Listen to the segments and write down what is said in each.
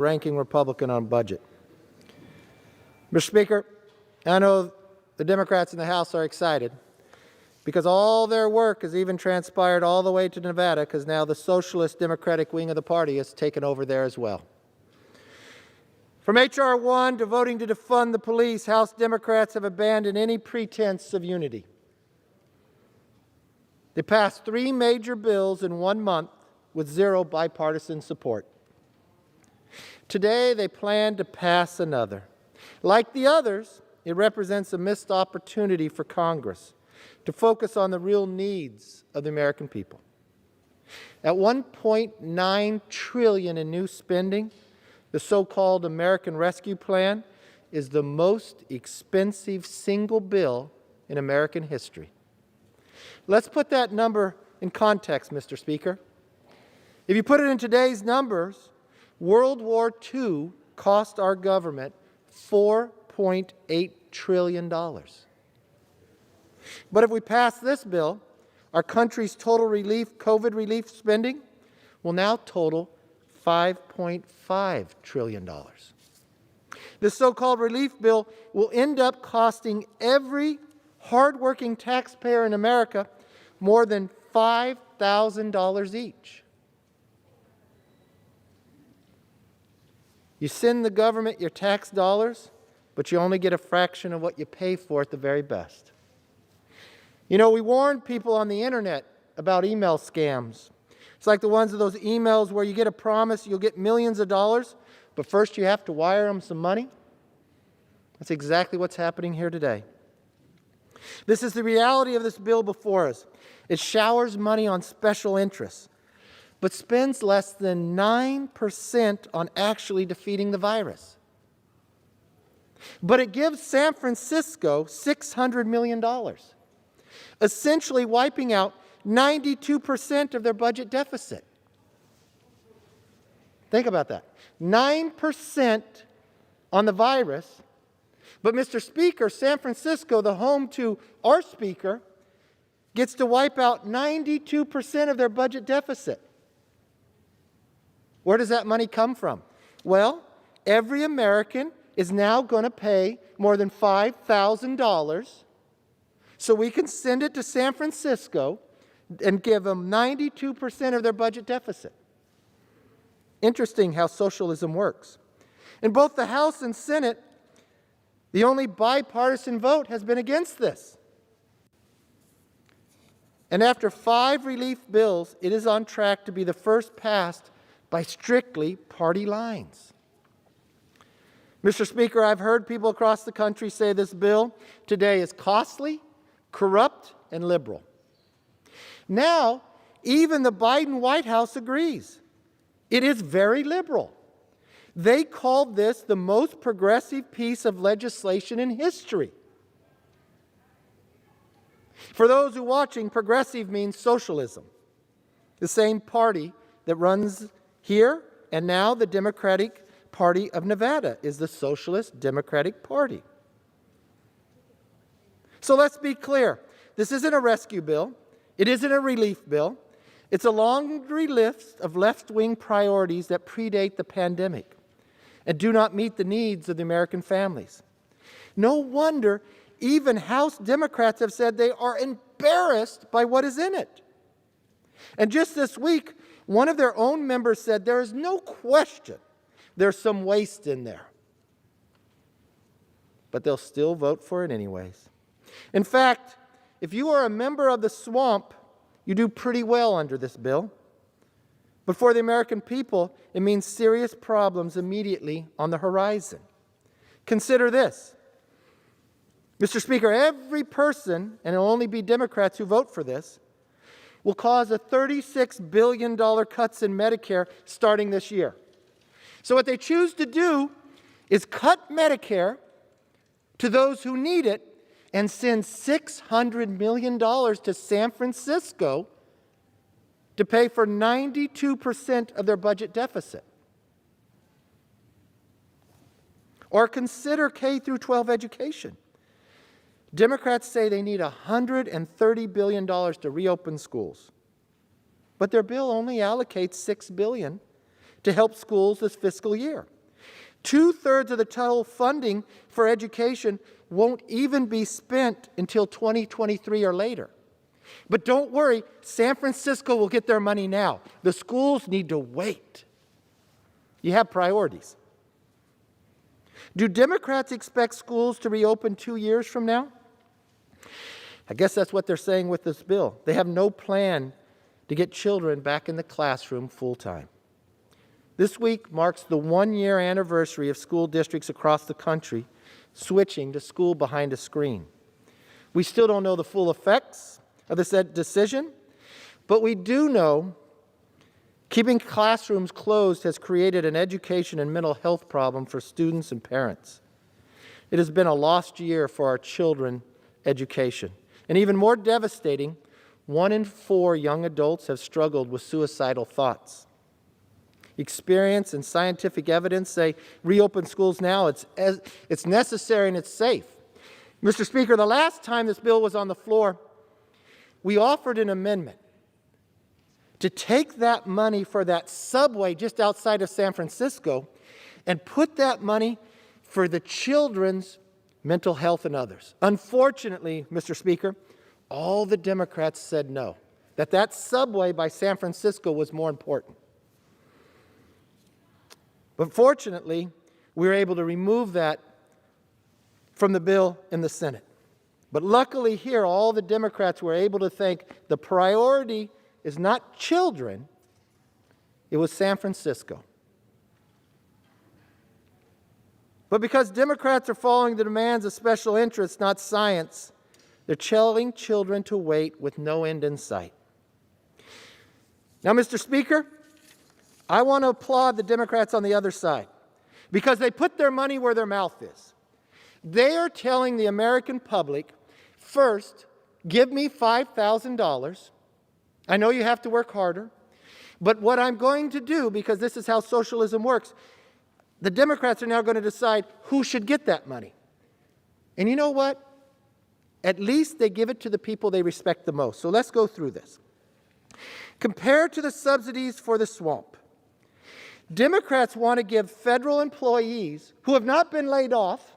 Ranking Republican on budget. Mr. Speaker, I know the Democrats in the House are excited because all their work has even transpired all the way to Nevada, because now the socialist Democratic wing of the party has taken over there as well. From H.R. 1 to voting to defund the police, House Democrats have abandoned any pretense of unity. They passed 3 major bills in 1 month with 0 bipartisan support. Today, they plan to pass another. Like the others, it represents a missed opportunity for Congress to focus on the real needs of the American people. At $1.9 trillion in new spending, the so-called American Rescue Plan is the most expensive single bill in American history. Let's put that number in context, Mr. Speaker. If you put it in today's numbers, World War II cost our government $4.8 trillion. But if we pass this bill, our country's total COVID relief spending will now total $5.5 trillion. This so-called relief bill will end up costing every hardworking taxpayer in America more than $5,000 each. You send the government your tax dollars, but you only get a fraction of what you pay for at the very best. You know, we warned people on the internet about email scams. It's like the ones of those emails where you get a promise you'll get millions of dollars, but first you have to wire them some money. That's exactly what's happening here today. This is the reality of this bill before us. It showers money on special interests, but spends less than 9% on actually defeating the virus. But it gives San Francisco $600 million, essentially wiping out 92% of their budget deficit. Think about that. 9% on the virus. But Mr. Speaker, San Francisco, the home to our Speaker, gets to wipe out 92% of their budget deficit. Where does that money come from? Well, every American is now going to pay more than $5,000 so we can send it to San Francisco and give them 92% of their budget deficit. Interesting how socialism works. In both the House and Senate, the only bipartisan vote has been against this. And after 5 relief bills, it is on track to be the first passed by strictly party lines. Mr. Speaker, I've heard people across the country say this bill today is costly, corrupt, and liberal. Now, even the Biden White House agrees. It is very liberal. They called this the most progressive piece of legislation in history. For those who are watching, progressive means socialism. The same party that runs here and now the Democratic Party of Nevada is the Socialist Democratic Party. So let's be clear. This isn't a rescue bill. It isn't a relief bill. It's a laundry list of left-wing priorities that predate the pandemic and do not meet the needs of the American families. No wonder even House Democrats have said they are embarrassed by what is in it. And just this week, one of their own members said there is no question there's some waste in there. But they'll still vote for it anyways. In fact, if you are a member of the swamp, you do pretty well under this bill. But for the American people, it means serious problems immediately on the horizon. Consider this. Mr. Speaker, every person, and it will only be Democrats who vote for this, will cause a $36 billion cuts in Medicare starting this year. So what they choose to do is cut Medicare to those who need it and send $600 million to San Francisco to pay for 92% of their budget deficit. Or consider K through 12 education. Democrats say they need $130 billion to reopen schools, but their bill only allocates $6 billion to help schools this fiscal year. 2/3 of the total funding for education won't even be spent until 2023 or later. But don't worry, San Francisco will get their money now. The schools need to wait. You have priorities. Do Democrats expect schools to reopen 2 years from now? I guess that's what they're saying with this bill. They have no plan to get children back in the classroom full time. This week marks the 1-year anniversary of school districts across the country switching to school behind a screen. We still don't know the full effects of this decision, but we do know keeping classrooms closed has created an education and mental health problem for students and parents. It has been a lost year for our children's education. And even more devastating, 1 in 4 young adults have struggled with suicidal thoughts. Experience and scientific evidence say reopen schools now. It's necessary and it's safe. Mr. Speaker, the last time this bill was on the floor, we offered an amendment to take that money for that subway just outside of San Francisco and put that money for the children's mental health and others. Unfortunately, Mr. Speaker, all the Democrats said no, that subway by San Francisco was more important. But fortunately, we were able to remove that from the bill in the Senate. But luckily here, all the Democrats were able to think the priority is not children, it was San Francisco. But because Democrats are following the demands of special interests, not science, they're telling children to wait with no end in sight. Now, Mr. Speaker, I want to applaud the Democrats on the other side because they put their money where their mouth is. They are telling the American public, first, give me $5,000. I know you have to work harder, but what I'm going to do, because this is how socialism works, the Democrats are now going to decide who should get that money. And you know what? At least they give it to the people they respect the most. So let's go through this. Compared to the subsidies for the swamp, Democrats want to give federal employees who have not been laid off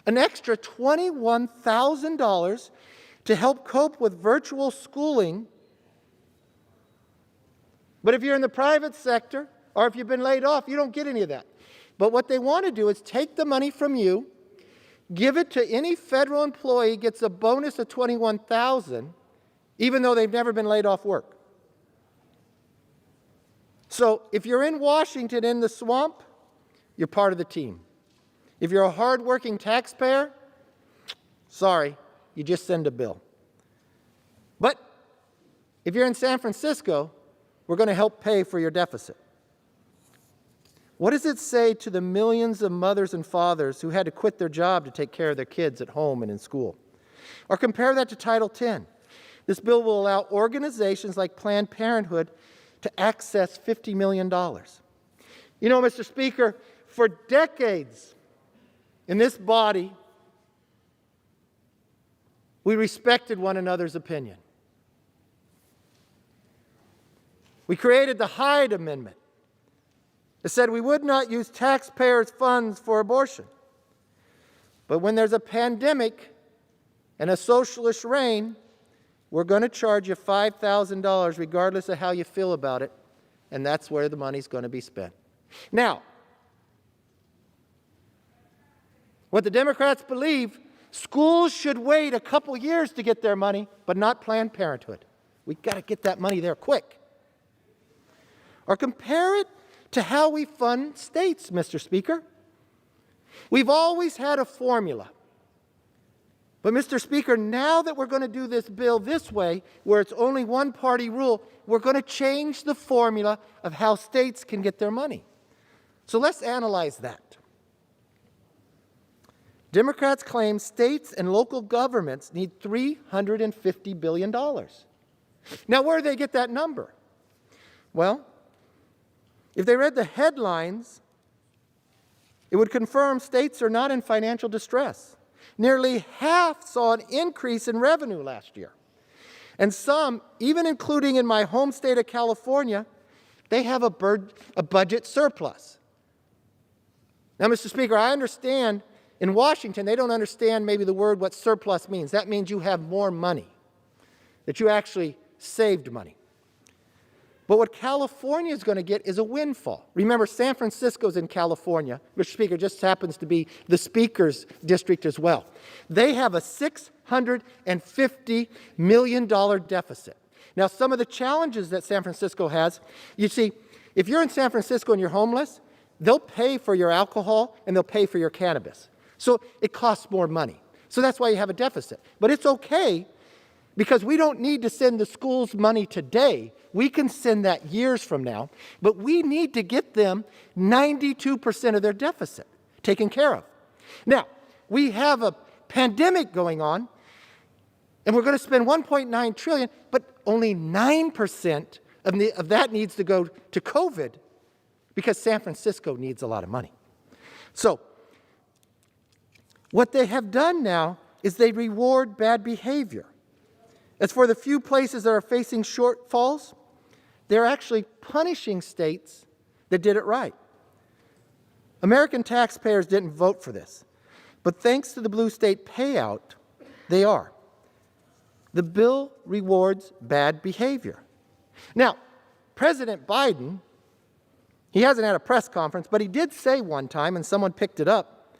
an extra $21,000 to help cope with virtual schooling. But if you're in the private sector or if you've been laid off, you don't get any of that. But what they want to do is take the money from you, give it to any federal employee, gets a bonus of $21,000, even though they've never been laid off work. So if you're in Washington in the swamp, you're part of the team. If you're a hardworking taxpayer, sorry, you just send a bill. But if you're in San Francisco, we're going to help pay for your deficit. What does it say to the millions of mothers and fathers who had to quit their job to take care of their kids at home and in school? Or compare that to Title X. This bill will allow organizations like Planned Parenthood to access $50 million. You know, Mr. Speaker, for decades in this body, we respected one another's opinion. We created the Hyde Amendment. It said we would not use taxpayers' funds for abortion. But when there's a pandemic and a socialist reign, we're going to charge you $5,000 regardless of how you feel about it, and that's where the money's going to be spent. Now, what the Democrats believe, schools should wait a couple years to get their money, but not Planned Parenthood. We've got to get that money there quick. Or compare it to how we fund states, Mr. Speaker. We've always had a formula. But, Mr. Speaker, now that we're going to do this bill this way, where it's only one-party rule, we're going to change the formula of how states can get their money. So let's analyze that. Democrats claim states and local governments need $350 billion. Now, where do they get that number? Well, if they read the headlines, it would confirm states are not in financial distress. Nearly half saw an increase in revenue last year. And some, even including in my home state of California, They have a budget surplus. Now, Mr. Speaker, I understand in Washington, they don't understand maybe the word what surplus means. That means you have more money, that you actually saved money. But what California is going to get is a windfall. Remember, San Francisco's in California. Mr. Speaker, just happens to be the Speaker's district as well. They have a $650 million deficit. Now, some of the challenges that San Francisco has, you see, if you're in San Francisco and you're homeless, they'll pay for your alcohol and they'll pay for your cannabis. So it costs more money. So that's why you have a deficit. But it's okay because we don't need to send the schools money today. We can send that years from now. But we need to get them 92% of their deficit taken care of. Now, we have a pandemic going on, and we're going to spend $1.9 trillion, but only 9% of that needs to go to COVID because San Francisco needs a lot of money. So what they have done now is they reward bad behavior. As for the few places that are facing shortfalls, they're actually punishing states that did it right. American taxpayers didn't vote for this, but thanks to the blue state payout, they are. The bill rewards bad behavior. Now, President Biden, he hasn't had a press conference, but he did say one time, and someone picked it up,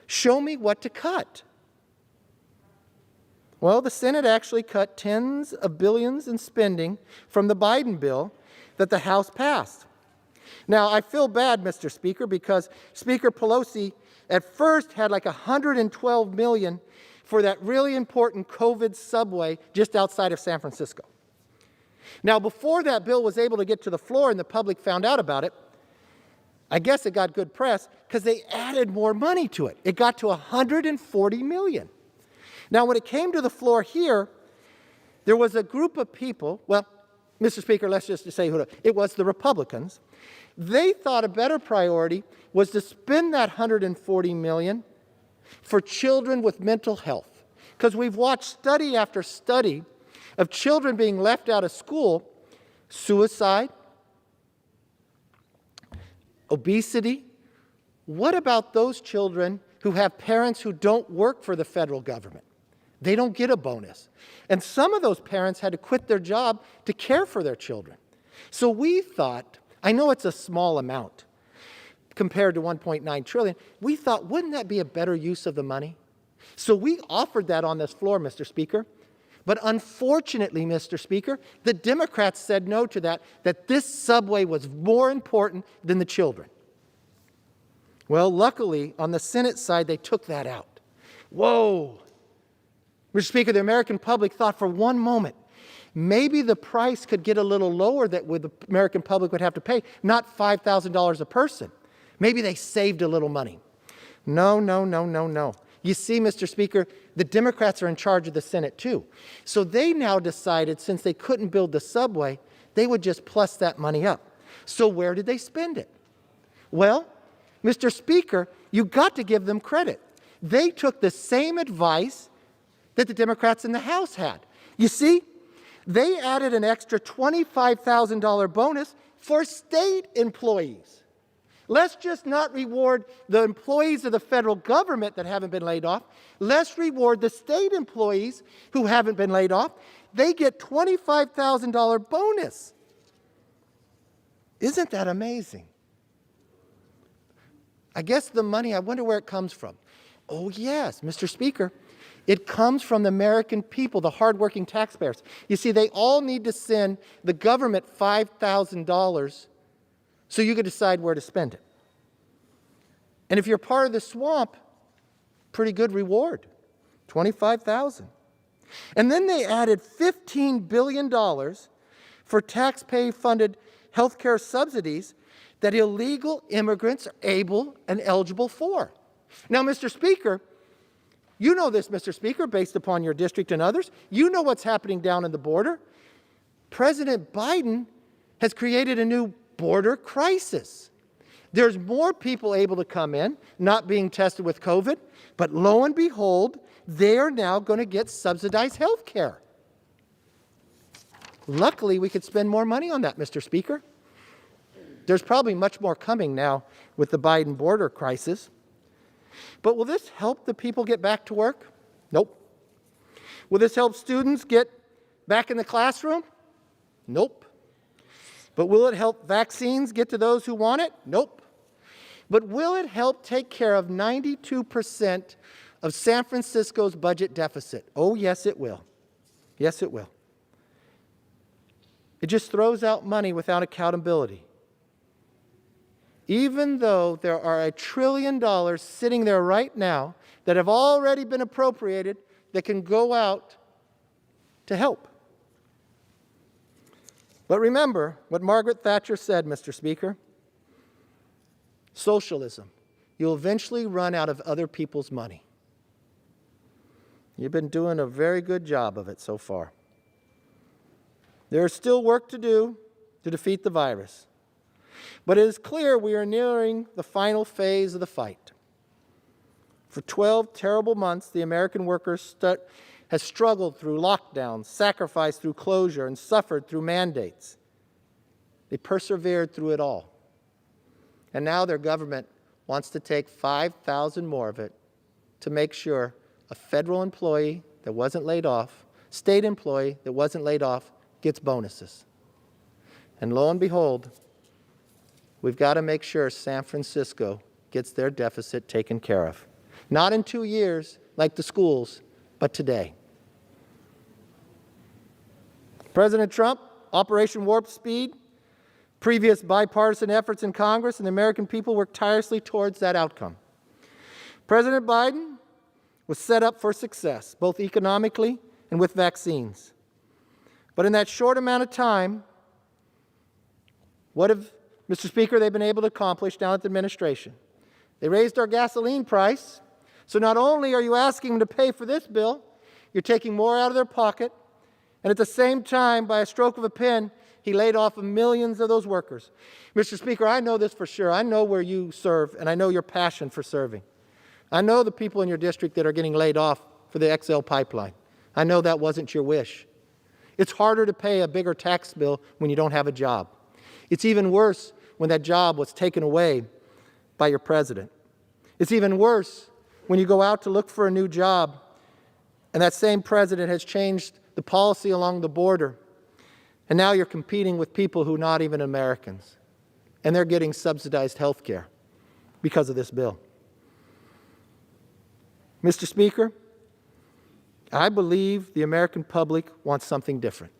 show me what to cut. Well, the Senate actually cut tens of billions in spending from the Biden bill that the House passed. Now, I feel bad, Mr. Speaker, because Speaker Pelosi at first had like $112 million for that really important COVID subway just outside of San Francisco. Now, before that bill was able to get to the floor and the public found out about it, I guess it got good press because they added more money to it. It got to $140 million. Now, when it came to the floor here, there was a group of people, well, Mr. Speaker, let's just say it was the Republicans. They thought a better priority was to spend that $140 million for children with mental health. Because we've watched study after study of children being left out of school, suicide, obesity. What about those children who have parents who don't work for the federal government? They don't get a bonus. And some of those parents had to quit their job to care for their children. So we thought, I know it's a small amount compared to $1.9 trillion, we thought, wouldn't that be a better use of the money? So we offered that on this floor, Mr. Speaker. But unfortunately, Mr. Speaker, the Democrats said no to that this subway was more important than the children. Well, luckily, on the Senate side, they took that out. Whoa! Mr. Speaker, the American public thought for one moment, maybe the price could get a little lower that the American public would have to pay, not $5,000 a person. Maybe they saved a little money. No, no, no, no, no. You see, Mr. Speaker, the Democrats are in charge of the Senate too. So they now decided since they couldn't build the subway, they would just plus that money up. So where did they spend it? Well, Mr. Speaker, you got to give them credit. They took the same advice that the Democrats in the House had. You see, they added an extra $25,000 bonus for state employees. Let's just not reward the employees of the federal government that haven't been laid off. Let's reward the state employees who haven't been laid off. They get $25,000 bonus. Isn't that amazing? I guess the money, I wonder where it comes from. Oh yes, Mr. Speaker, it comes from the American people, the hardworking taxpayers. You see, they all need to send the government $5,000 so you can decide where to spend it. And if you're part of the swamp, pretty good reward, $25,000. And then they added $15 billion for taxpayer-funded health care subsidies that illegal immigrants are able and eligible for. Now, Mr. Speaker, you know this, Mr. Speaker, based upon your district and others. You know what's happening down in the border. President Biden has created a new border crisis. There's more people able to come in, not being tested with COVID, but lo and behold, they are now going to get subsidized health care. Luckily, we could spend more money on that, Mr. Speaker. There's probably much more coming now with the Biden border crisis. But will this help the people get back to work? Nope. Will this help students get back in the classroom? Nope. But will it help vaccines get to those who want it? Nope. But will it help take care of 92% of San Francisco's budget deficit? Oh, yes, it will. Yes, it will. It just throws out money without accountability. Even though there are $1 trillion sitting there right now that have already been appropriated that can go out to help. But remember what Margaret Thatcher said, Mr. Speaker. Socialism. You'll eventually run out of other people's money. You've been doing a very good job of it so far. There is still work to do to defeat the virus. But it is clear we are nearing the final phase of the fight. For 12 terrible months, the American workers has struggled through lockdowns, sacrificed through closure, and suffered through mandates. They persevered through it all. And now their government wants to take 5,000 more of it to make sure a federal employee that wasn't laid off, state employee that wasn't laid off, gets bonuses. And lo and behold, we've got to make sure San Francisco gets their deficit taken care of. Not in 2 years, like the schools, but today. President Trump, Operation Warp Speed, previous bipartisan efforts in Congress, and the American people worked tirelessly towards that outcome. President Biden was set up for success, both economically and with vaccines. But in that short amount of time, what have, Mr. Speaker, they've been able to accomplish down at the administration? They raised our gasoline price. So not only are you asking them to pay for this bill, you're taking more out of their pocket, and at the same time, by a stroke of a pen, he laid off millions of those workers. Mr. Speaker, I know this for sure. I know where you serve, and I know your passion for serving. I know the people in your district that are getting laid off for the XL pipeline. I know that wasn't your wish. It's harder to pay a bigger tax bill when you don't have a job. It's even worse when that job was taken away by your president. It's even worse when you go out to look for a new job and that same president has changed the policy along the border, and now you're competing with people who are not even Americans, and they're getting subsidized health care because of this bill. Mr. Speaker, I believe the American public wants something different.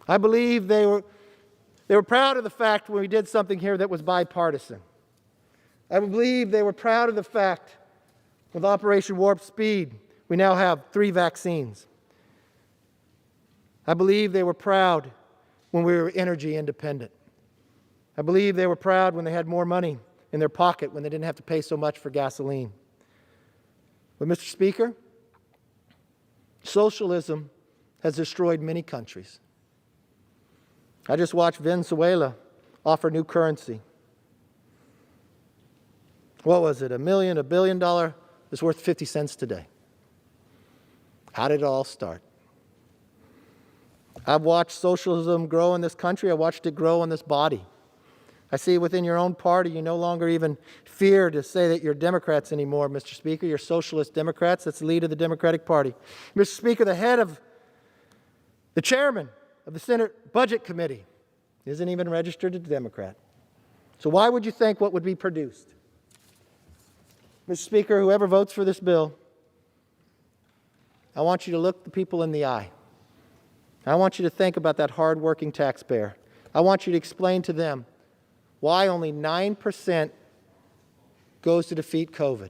I believe they were proud of the fact when we did something here that was bipartisan. I believe they were proud of the fact with Operation Warp Speed, we now have 3 vaccines. I believe they were proud when we were energy independent. I believe they were proud when they had more money in their pocket, when they didn't have to pay so much for gasoline. But Mr. Speaker, socialism has destroyed many countries. I just watched Venezuela offer new currency. What was it, $1 billion is worth 50 cents today. How did it all start? I've watched socialism grow in this country. I watched it grow in this body. I see within your own party, you no longer even fear to say that you're Democrats anymore, Mr. Speaker. You're socialist Democrats. That's the lead of the Democratic Party. Mr. Speaker, the chairman of the Senate Budget Committee isn't even registered as a Democrat. So why would you think what would be produced? Mr. Speaker, whoever votes for this bill, I want you to look the people in the eye. I want you to think about that hardworking taxpayer. I want you to explain to them why only 9% goes to defeat COVID.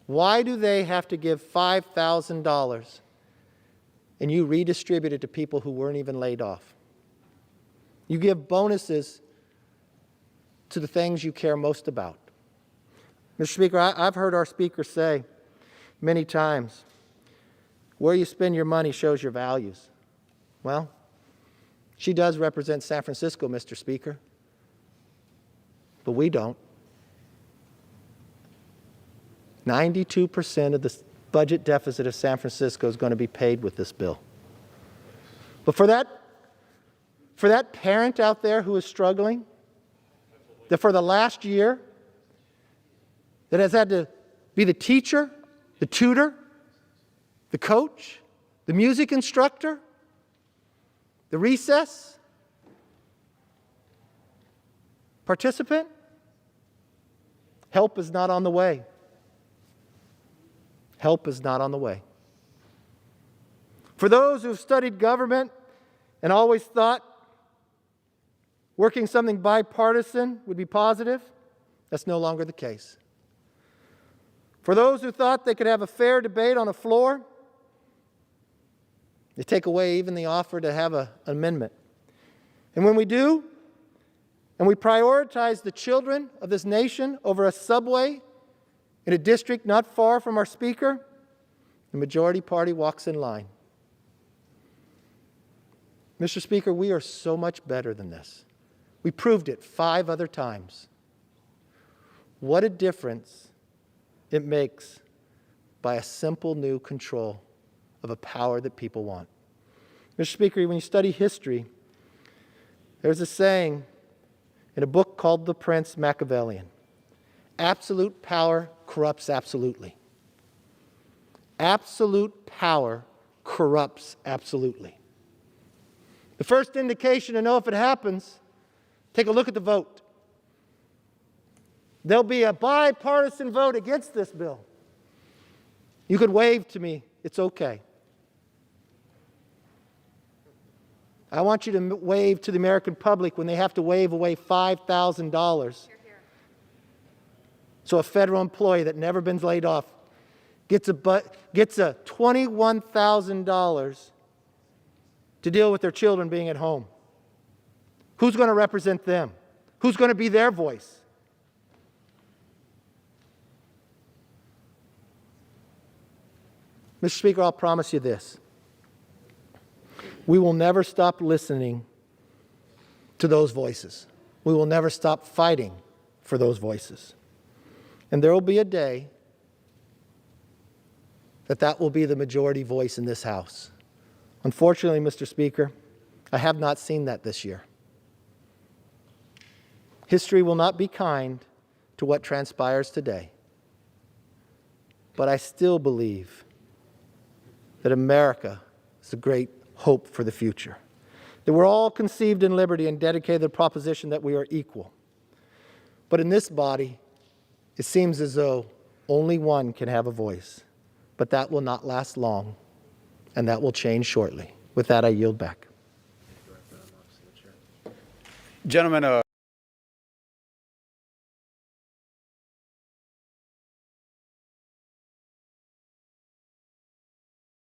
Why do they have to give $5,000 and you redistribute it to people who weren't even laid off? You give bonuses to the things you care most about. Mr. Speaker, I've heard our speaker say many times, where you spend your money shows your values. Well, she does represent San Francisco, Mr. Speaker, but we don't. 92% of the budget deficit of San Francisco is going to be paid with this bill. But for that parent out there who is struggling, that for the last year, that has had to be the teacher, the tutor, the coach, the music instructor, the recess participant? Help is not on the way. Help is not on the way. For those who've studied government and always thought working something bipartisan would be positive, that's no longer the case. For those who thought they could have a fair debate on a floor, they take away even the offer to have an amendment. And when we do, and we prioritize the children of this nation over a subway in a district not far from our speaker, the majority party walks in line. Mr. Speaker, we are so much better than this. We proved it 5 other times. What a difference it makes by a simple new control of a power that people want. Mr. Speaker, when you study history, there's a saying in a book called The Prince, Machiavellian. Absolute power corrupts absolutely. Absolute power corrupts absolutely. The first indication to know if it happens, take a look at the vote. There'll be a bipartisan vote against this bill. You could wave to me, it's okay. I want you to wave to the American public when they have to wave away $5,000. So a federal employee that never been laid off gets a $21,000 to deal with their children being at home. Who's going to represent them? Who's going to be their voice? Mr. Speaker, I'll promise you this. We will never stop listening to those voices. We will never stop fighting for those voices. And there will be a day that will be the majority voice in this House. Unfortunately, Mr. Speaker, I have not seen that this year. History will not be kind to what transpires today. But I still believe that America is a great hope for the future. That we're all conceived in liberty and dedicated to the proposition that we are equal. But in this body, it seems as though only one can have a voice. But that will not last long, and that will change shortly. With that, I yield back. Gentlemen,